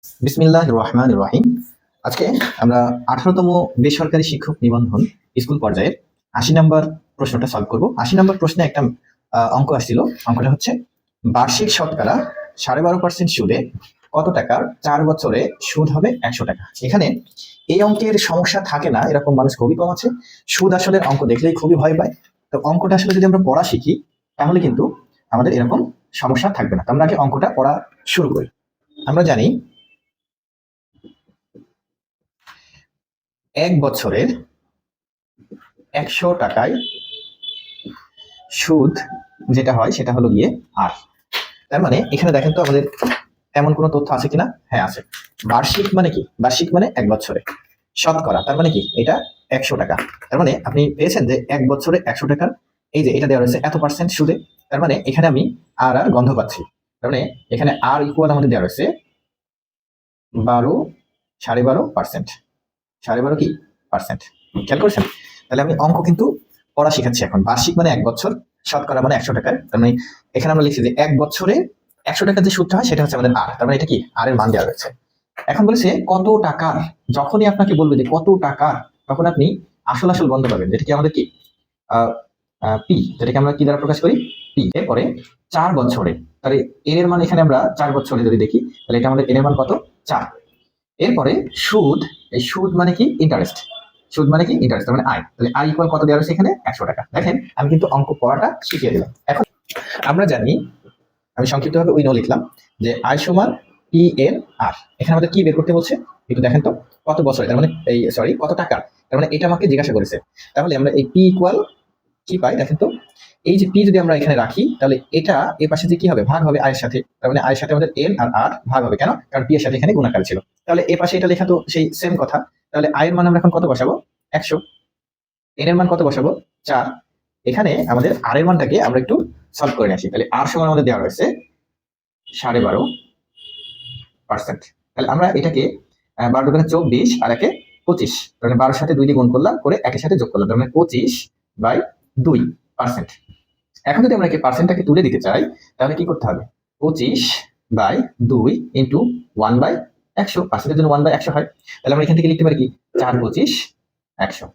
বিসমিল্লাহির রহমানির রহিম। আজকে আমরা 18তম বেসরকারি শিক্ষক নিবন্ধন স্কুল পর্যায়ের 80 নম্বর প্রশ্নটা সলভ করব। 80 নম্বর প্রশ্নে একটা অঙ্ক আসছিল। অঙ্কটা হচ্ছে বার্ষিক শতকরা 12.5% সুদে কত টাকার 4 বছরে সুদ হবে 100 টাকা। এখানে এই অঙ্কের সমস্যা থাকে না, এরকম মানুষ খুবই কম আছে। সুদ আসলে অঙ্ক দেখলেই খুবই ভয় পায়। তো অঙ্কটা আসলে যদি আমরা পড়া শিখি তাহলে কিন্তু আমাদের এরকম সমস্যা থাকবে না। তো আমরা আগে অঙ্কটা পড়া শুরু করি। আমরা জানি 1 বছরের 100 টাকায় সুদ যেটা হয় সেটা হলো গিয়ে আর। তার মানে এখানে দেখেন তো আমাদের এমন কোনো তথ্য আছে কিনা? হ্যাঁ আছে। বার্ষিক মানে কি? বার্ষিক মানে 1 বছরে। শতকরা তার মানে কি? এটা 100 টাকা। তার মানে আপনি পেয়েছেন যে 1 বছরে 100 টাকার এই যে এটা দেওয়া রয়েছে এত পার্সেন্ট সুদে। তার মানে এখানে আমি আর গন্ধ পাচ্ছি। তার মানে এখানে আর ইকুয়াল আমাদের দেওয়া রয়েছে 12 12.5%। 12.5 কি পার্সেন্ট। খেয়াল করছেন? তাহলে আমি অঙ্ক কিন্তু পড়া শিখাচ্ছি এখন। বার্ষিক মানে 1 বছর, শতকরা মানে 100 টাকার। তার মানে এখানে আমরা লিখছি যে 1 বছরে 100 টাকার যে সুদটা হয় সেটা হচ্ছে আমাদের আর। তার মানে এটা কি? আর এর মান দেওয়া রয়েছে। এখন বলেছে কত টাকার। যখনই আপনাকে বলবে যে কত টাকার, তখন আপনি আসল আসল গন্ধ পাবেন, যেটা কি আমাদের কি পি, যেটাকে আমরা কি দ্বারা প্রকাশ করি? পি। এরপরে 4 বছরে, তাহলে এর এর মান এখানে আমরা 4 বছরে যদি দেখি তাহলে এটা আমাদের এর এর মান কত? 4। এরপরে সুদ, এই সুদ মানে কি? ইন্টারেস্ট। সুদ মানে কি? ইন্টারেস্ট। মানে আয়। তাহলে আয় ইকুয়াল কত দেওয়া রয়েছে এখানে? 100 টাকা। দেখেন আমি কিন্তু অঙ্ক পড়াটা শিখিয়ে দিলাম। এখন আমরা জানি, আমি সংক্ষিপ্তভাবে উই নো লিখলাম যে আয় সমান পি এর আর। এখানে আমাদের কি বের করতে বলছে একটু দেখেন তো। কত বছরে, তার মানে এই সরি কত টাকা, তার মানে এটা আমাকে জিজ্ঞাসা করেছে। তাহলে আমরা এই পি ইকুয়াল কি পাই দেখেন তো। এই যে পি যদি আমরা এখানে রাখি তাহলে এটা এর পাশে যে কি হবে? ভাগ হবে আয়ের সাথে। তার মানে আয়ের সাথে আমাদের এন আর আর ভাগ হবে। কেন? কারণ পি এর সাথে এখানে গুণাকার ছিল। তাহলে এর পাশে এটা লেখা তো সেই সেম কথা। তাহলে আয়ের মান আমরা এখন কত বসাবো? 100। এন এর মান কত বসাবো? 4। এখানে আমাদের আর এর মানটাকে আমরা একটু সলভ করে আসি। তাহলে আর সমান আমাদের দেওয়া রয়েছে 12.5%। তাহলে আমরা এটাকে 12 দোকানে 24 আর একে 25, তার মানে 12 সাথে 2 দিয়ে গুণ করলাম, করে একের সাথে যোগ করলাম, তার মানে 25/2%। এখন যদি আমরা একে পার্সেন্টটাকে তুলে দিতে চাই তাহলে কি করতে হবে? 25/2 ইন্টু 1/100। পার্সেন্টের জন্য 1/100 হয়। তাহলে আমরা এখান থেকে লিখতে পারি কি? 4 25 100।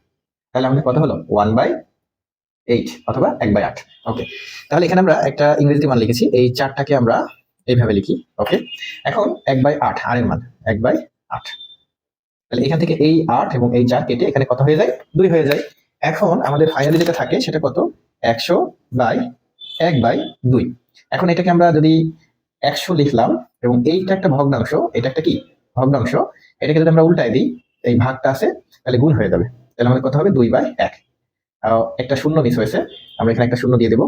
তাহলে আমাদের কত হলো? 1/8 অথবা 1/8। ওকে, তাহলে এখানে আমরা একটা ইংরেজি মান লিখেছি, এই 4টাকে আমরা এইভাবে লিখি। ওকে, এখন 1/8 আর এর মান 1/8। তাহলে এখান থেকে এই 8 এবং এই 4 কেটে এখানে কত হয়ে যায়? 2 হয়ে যায়। এখন আমাদের ফাইনালি যেটা থাকে সেটা কত? 100/1/2। এখন এটাকে আমরা যদি 100 লিখলাম এবং এইটা একটা ভগ্নাংশ, এটা একটা কি? ভগ্নাংশ। এটাকে যদি আমরা উল্টায় দিই, এই ভাগটা আছে, তাহলে গুণ হয়ে যাবে। তাহলে আমাদের কত হবে? 2/1। একটা শূন্য মিস হয়েছে, আমরা এখানে একটা শূন্য দিয়ে দেবো।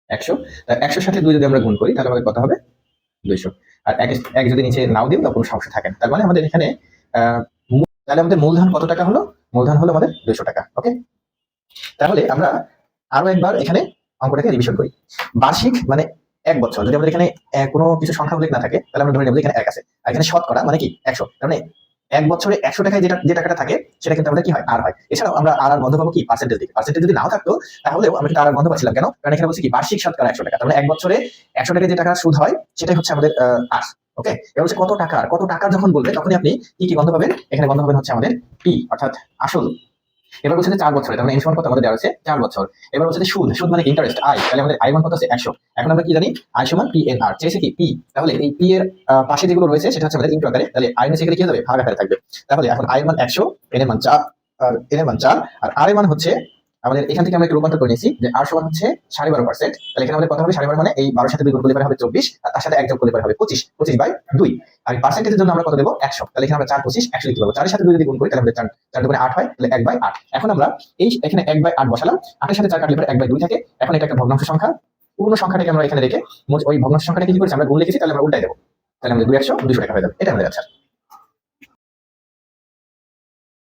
100, 100 সাথে 2 যদি আমরা গুণ করি তাহলে আমাদের কত হবে? 200। আর এক যদি নিচে নাও দিই তখন সমস্যা থাকে না। তার মানে আমাদের এখানে তাহলে আমাদের মূলধন কত টাকা হলো? মূলধন হলো আমাদের 200 টাকা। ওকে, তাহলে আমরা আরো একবার এখানে অঙ্কটাকে রিভিশন করি। বার্ষিক মানে 1 বছর, যদি আমাদের এখানে কোনো কিছু সংখ্যা উল্লেখ না থাকে তাহলে আমরা ধরে নেব এখানে 1 আছে। আর এখানে শতকরা মানে কি? 100। তার মানে 1 বছরে 100 টাকায় যে টাকাটা থাকে সেটা কিন্তু আমাদের কি হয়? আর হয়। এছাড়াও আমরা আর গন্ধ পাবো কি? পার্সেন্টেজ দিকে। পার্সেন্টেজ যদি নাও থাকতো তাহলেও আমরা কিন্তু আর গন্ধ পাচ্ছিলাম। কেন? কারণ এখানে বলছে কি? বার্ষিক শতকরা 100 টাকা। তার মানে 1 বছরে 100 টাকায় যে টাকা সুদ হয় সেটাই হচ্ছে আমাদের আর। ওকে, এবার হচ্ছে কত টাকার। কত টাকার যখন বলবে তখনই আপনি কি কি গন্ধ পাবেন? এখানে গন্ধ পাবেন হচ্ছে আমাদের পি অর্থাৎ আসল। এবার বলছে যে 4 বছরে, তার মানে এন সমান কত আমাদের দেওয়া আছে? 4 বছর। এবার বলছে যে সুদ, সুদ মানে ইন্টারেস্ট, আয়। তাহলে আমাদের আয় মান কত আছে? 100। এখন আমরা কি জানি? আয় সমান পি এন আর। চেয়েছে কি? পি। তাহলে এই পি এর পাশে যেগুলো রয়েছে সেটা হচ্ছে আমাদের ইনটু আকারে, তাহলে আয় নিচে গেলে কি হবে? ভাগ আকারে থাকবে। তাহলে এখন আয়ের মান 100, এন এর মান 4, আর এন এর মান 4, আর আর এর মান হচ্ছে আমাদের এখান থেকে আমরা একটু রূপান্তর করে নিয়েছি যে আর সমান হচ্ছে 12.5%। তাহলে এখানে আমাদের কত হবে? 12.5 মানে এই 12 সাথে 2 গুণ করলে পরে হবে 24, আর তার সাথে 1 যোগ করলে পরে হবে 25। 25/2। আর পার্সেন্টেজের জন্য আমরা কত দেবো? 100। তাহলে এখানে আমরা 4 25 100 লিখতে পারবো। 4 এর সাথে 2 যদি গুণ করি তাহলে আমাদের 4 দুগুণে 8 হয়, তাহলে 1/8। এখন আমরা এই এখানে 1/8 বসালাম, 8 এর সাথে 4 কাটলে পরে 1/2 থাকে। এখন এটা একটা ভগ্নাংশ সংখ্যা, পূর্ণ সংখ্যাটাকে আমরা এখানে রেখে ওই ভগ্নাংশ সংখ্যাটাকে কি করেছি? আমরা গুণ লিখেছি, তাহলে আমরা উল্টাই দেবো। তাহলে আমাদের 2 100 200 টাকা হয়ে যাবে। এটা আমাদের আনসার।